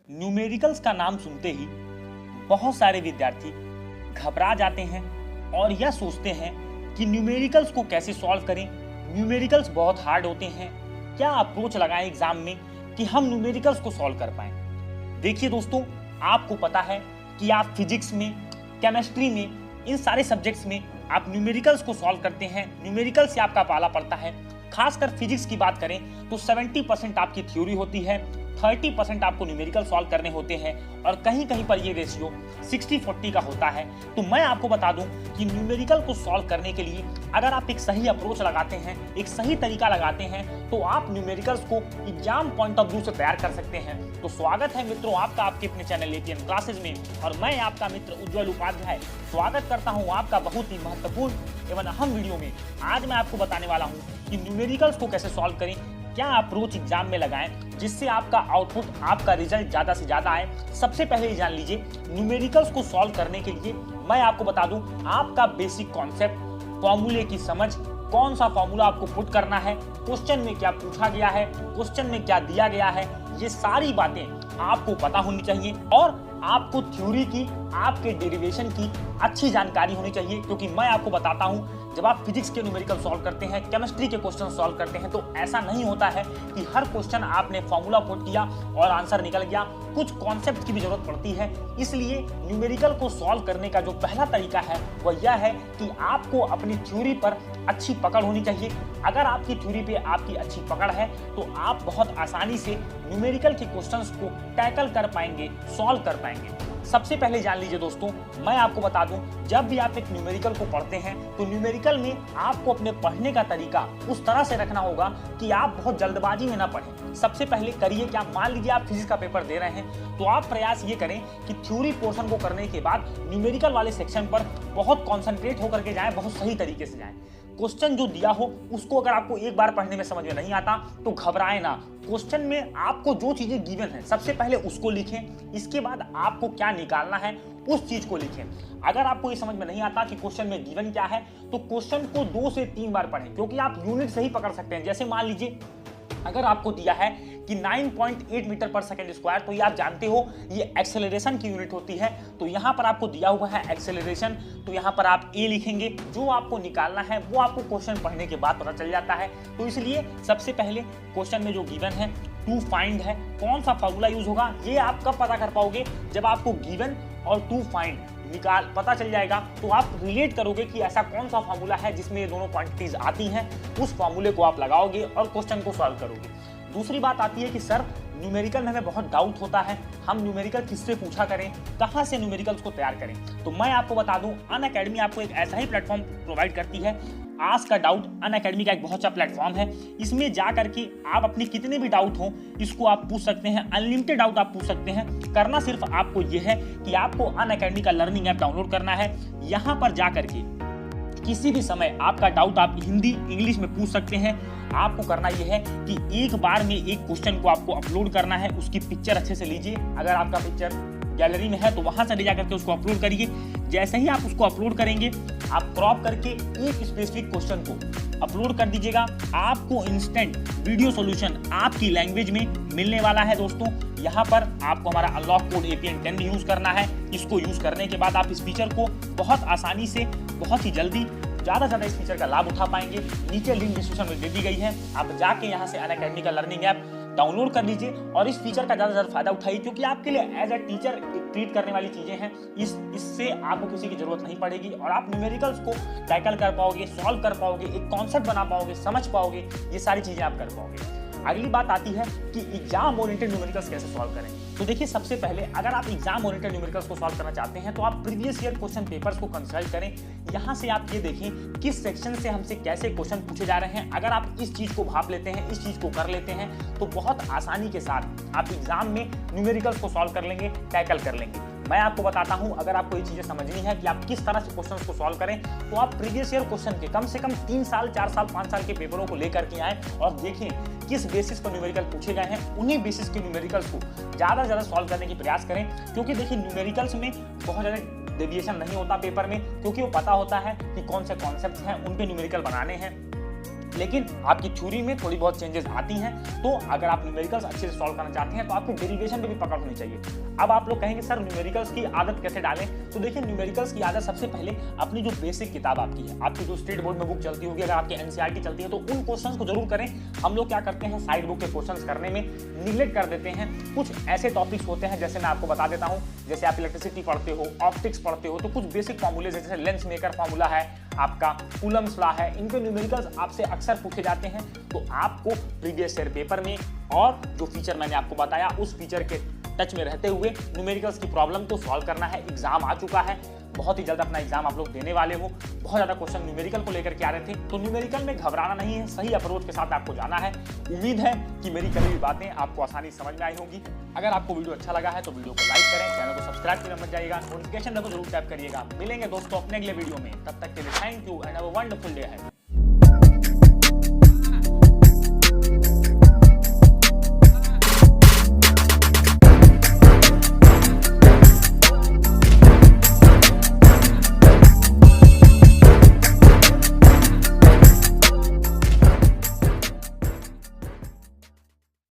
Numericals का नाम सुनते ही बहुत सारे विद्यार्थी घबरा जाते हैं और यह सोचते हैं कि न्यूमेरिकल्स को कैसे सॉल्व करें। न्यूमेरिकल्स बहुत हार्ड होते हैं, क्या अप्रोच लगाएं एग्जाम में कि हम न्यूमेरिकल्स को सॉल्व कर पाएं। देखिए दोस्तों, आपको पता है कि आप फिजिक्स में, केमिस्ट्री में, इन सारे सब्जेक्ट्स में आप न्यूमेरिकल्स को सॉल्व करते हैं। न्यूमेरिकल से आपका पाला पड़ता है। खासकर फिजिक्स की बात करें तो 70% आपकी थ्योरी होती है, 30% आपको न्यूमेरिकल सॉल्व करने होते हैं और कहीं कहीं पर ये रेशियो 60-40 का होता है। तो मैं आपको बता दूं कि न्यूमेरिकल को सॉल्व करने के लिए अगर आप एक सही अप्रोच लगाते हैं, एक सही तरीका लगाते हैं, तो आप न्यूमेरिकल्स को एग्जाम पॉइंट ऑफ व्यू से तैयार कर सकते हैं। तो स्वागत है मित्रों आपका आपके अपने चैनल एपीएन क्लासेज में, और मैं आपका मित्र उज्जवल उपाध्याय स्वागत करता हूं आपका बहुत ही महत्वपूर्ण एवं अहम वीडियो में। आज मैं आपको बताने वाला हूं कि न्यूमेरिकल्स को कैसे सॉल्व करें, क्या अप्रोच एग्जाम में लगाएं जिससे आपका आउटपुट, आपका रिजल्ट ज्यादा से ज्यादा आए। सबसे पहले जान लीजिए, न्यूमेरिकल्स को सॉल्व करने के लिए मैं आपको बता दूं आपका बेसिक कॉन्सेप्ट, फॉर्मूले की समझ, कौन सा फॉर्मूला आपको पुट करना है, क्वेश्चन में क्या पूछा गया है, क्वेश्चन में क्या दिया गया है, ये सारी बातें आपको पता होनी चाहिए। और आपको थ्योरी की, आपके डेरिवेशन की अच्छी जानकारी होनी चाहिए, क्योंकि मैं आपको बताता हूं जब आप फिजिक्स के न्यूमेरिकल सॉल्व करते हैं, केमिस्ट्री के क्वेश्चन सॉल्व करते हैं, तो ऐसा नहीं होता है कि हर क्वेश्चन आपने फॉर्मूला पुट किया और आंसर निकल गया। कुछ कॉन्सेप्ट की भी जरूरत पड़ती है। इसलिए न्यूमेरिकल को सॉल्व करने का जो पहला तरीका है वह यह है कि आपको अपनी थ्योरी पर अच्छी पकड़ होनी चाहिए। अगर आपकी थ्योरी पे आपकी अच्छी पकड़ है तो आप बहुत आसानी से न्यूमेरिकल के क्वेश्चंस को टैकल कर पाएंगे, सॉल्व कर पाएंगे। सबसे पहले जान लीजिए दोस्तों, मैं आपको बता दूं, जब भी आप एक न्यूमेरिकल को पढ़ते हैं तो न्यूमेरिकल में आपको अपने पढ़ने का तरीका उस तरह से रखना होगा कि आप बहुत जल्दबाजी में ना पढ़ें। सबसे पहले करिए क्या, मान लीजिए आप फिजिक्स का पेपर दे रहे हैं तो आप प्रयास ये करें कि थ्योरी पोर्शन को करने के बाद न्यूमेरिकल वाले सेक्शन पर बहुत कॉन्सेंट्रेट होकर के जाएं, बहुत सही तरीके से जाएं। क्वेश्चन जो दिया हो उसको अगर आपको एक बार पढ़ने में समझ में नहीं आता तो घबराएं ना। क्वेश्चन में आपको जो चीजें गिवन है सबसे पहले उसको लिखें, इसके बाद आपको क्या निकालना है उस चीज को लिखें। अगर आपको ये समझ में नहीं आता कि क्वेश्चन में गिवन क्या है तो क्वेश्चन को 2 से 3 बार पढ़ें, क्योंकि आप यूनिट से ही पकड़ सकते हैं। जैसे मान लीजिए अगर आपको दिया है कि 9.8 मीटर पर सेकंड स्क्वायर, तो ये आप जानते हो ये एक्सेलरेशन की यूनिट होती है। तो यहाँ पर आपको दिया हुआ है एक्सेलरेशन, तो यहाँ पर आप ए लिखेंगे। जो आपको निकालना है वो आपको क्वेश्चन पढ़ने के बाद पता चल जाता है। तो इसलिए सबसे पहले क्वेश्चन में जो गिवन है टू फाइंड है, कौन सा फॉर्मूला यूज होगा ये आप कब पता कर पाओगे, जब आपको गिवन और टू फाइंड निकाल पता चल जाएगा तो आप रिलेट करोगे कि ऐसा कौन सा फार्मूला है जिसमें ये दोनों क्वांटिटीज आती हैं। उस फार्मूले को आप लगाओगे और क्वेश्चन को सॉल्व करोगे। दूसरी बात आती है कि सर न्यूमेरिकल में हमें बहुत डाउट होता है, हम न्यूमेरिकल किससे पूछा करें, कहां से न्यूमेरिकल्स को तैयार करें। तो मैं आपको बता दूं, अनअकैडमी आपको एक ऐसा ही प्लेटफॉर्म प्रोवाइड करती है। आस्क अ डाउट अनअकैडमी का एक बहुत अच्छा प्लेटफॉर्म है। इसमें जा करके आप अपने कितने भी डाउट हो इसको आप पूछ सकते हैं, अनलिमिटेड डाउट आप पूछ सकते हैं। करना सिर्फ आपको यह है कि आपको अनअकैडमी का लर्निंग ऐप डाउनलोड करना है। यहाँ पर जा करके किसी भी समय आपका डाउट आप हिंदी, इंग्लिश में पूछ सकते हैं। आपको करना यह है कि एक बार में एक क्वेश्चन को आपको अपलोड करना है, उसकी पिक्चर अच्छे से लीजिए। अगर आपका पिक्चर गैलरी में है तो वहां से ले जाकर के उसको अपलोड करिए। जैसे ही आप उसको अपलोड करेंगे, आप क्रॉप करके एक स्पेसिफिक क्वेश्चन को अपलोड कर दीजिएगा। आपको इंस्टेंट वीडियो सॉल्यूशन आपकी लैंग्वेज में मिलने वाला है दोस्तों। यहाँ पर आपको हमारा अनलॉक कोड APN 10 यूज करना है। इसको यूज करने के बाद आप इस फीचर को बहुत आसानी से, बहुत ही जल्दी, ज्यादा से ज्यादा इस फीचर का लाभ उठा पाएंगे। नीचे लिंक डिस्क्रिप्शन में दे दी गई है, आप जाके यहाँ से अनअकैडमी का लर्निंग ऐप डाउनलोड कर लीजिए और इस फीचर का ज्यादा से ज्यादा फायदा उठाइए, क्योंकि आपके लिए एज अ टीचर ट्रीट करने वाली चीजें हैं। इससे आपको किसी की जरूरत नहीं पड़ेगी और आप न्यूमेरिकल्स को टैकल कर पाओगे, सॉल्व कर पाओगे, एक कॉन्सेप्ट बना पाओगे, समझ पाओगे, ये सारी चीजें आप कर पाओगे। अगली बात आती है कि एग्जाम ओरिएंटेड न्यूमेरिकल्स कैसे सॉल्व करें। तो देखिए, सबसे पहले अगर आप एग्जाम ओरिएंटेड न्यूमेरिकल्स को सॉल्व करना चाहते हैं तो आप प्रीवियस ईयर क्वेश्चन पेपर्स को कंसल्ट करें। यहाँ से आप ये देखें किस सेक्शन से हमसे कैसे क्वेश्चन पूछे जा रहे हैं। अगर आप इस चीज को भाप लेते हैं, इस चीज को कर लेते हैं, तो बहुत आसानी के साथ आप एग्जाम में न्यूमेरिकल्स को सॉल्व कर लेंगे, टैकल कर लेंगे। मैं आपको बताता हूं, अगर आपको ये चीजें समझनी है कि आप किस तरह से क्वेश्चंस को सॉल्व करें, तो आप प्रीवियस ईयर क्वेश्चन के कम से कम 3 साल, 4 साल, 5 साल के पेपरों को लेकर के आए और देखें किस बेसिस पर न्यूमेरिकल पूछे गए हैं। उन्हीं बेसिस के न्यूमेरिकल्स को ज्यादा से ज्यादा सॉल्व करने की प्रयास करें, क्योंकि देखिए न्यूमेरिकल्स में बहुत ज्यादा डेविएशन नहीं होता पेपर में, क्योंकि वो पता होता है कि कौन से कॉन्सेप्ट्स हैं, उन पे न्यूमेरिकल बनाने हैं। लेकिन आपकी थ्योरी में थोड़ी बहुत चेंजेस आती हैं। तो अगर आप न्यूमेरिकल्स अच्छे से सॉल्व करना चाहते हैं तो आपको डेरिवेशन पे भी पकड़ होनी चाहिए। अब आप लोग कहेंगे सर न्यूमेरिकल्स की आदत कैसे डालें? तो देखिए न्यूमेरिकल्स की आदत सबसे पहले अपनी जो बेसिक किताब आपकी है, आपकी जो स्टेट बोर्ड में बुक चलती होगी, अगर आपकी एनसीईआरटी चलती है तो उन क्वेश्चंस को जरूर करें। हम लोग क्या करते हैं, साइड बुक के क्वेश्चंस करने में निगलेक्ट कर देते हैं। कुछ ऐसे टॉपिक्स होते हैं, जैसे मैं आपको बता देता हूं, जैसे आप इलेक्ट्रिसिटी पढ़ते हो, ऑप्टिक्स पढ़ते हो, तो कुछ बेसिक फॉर्मूले जैसे लेंस मेकर फॉर्मूला है, आपका कूलम्स लॉ है, इनके न्यूमेरिकल्स आपसे अक्सर पूछे जाते हैं। तो आपको प्रीवियस ईयर पेपर में और जो फीचर मैंने आपको बताया उस फीचर के टच में रहते हुए न्यूमेरिकल्स की प्रॉब्लम को सॉल्व करना है। एग्जाम आ चुका है, बहुत ही जल्द अपना एग्जाम आप लोग देने वाले हो। बहुत ज्यादा क्वेश्चन न्यूमेरिकल को लेकर के आ रहे थे, तो न्यूमेरिकल में घबराना नहीं है, सही अप्रोच के साथ आपको जाना है। उम्मीद है कि मेरी कही हुई बातें आपको आसानी से समझ में आई होंगी। अगर आपको वीडियो अच्छा लगा है तो वीडियो को लाइक करें, चैनल को सब्सक्राइब करना मत जाइएगा, नोटिफिकेशन बेल को जरूर टैप करिएगा। मिलेंगे दोस्तों अपने अगले वीडियो में, तब तक के लिए thank you and have a wonderful day है।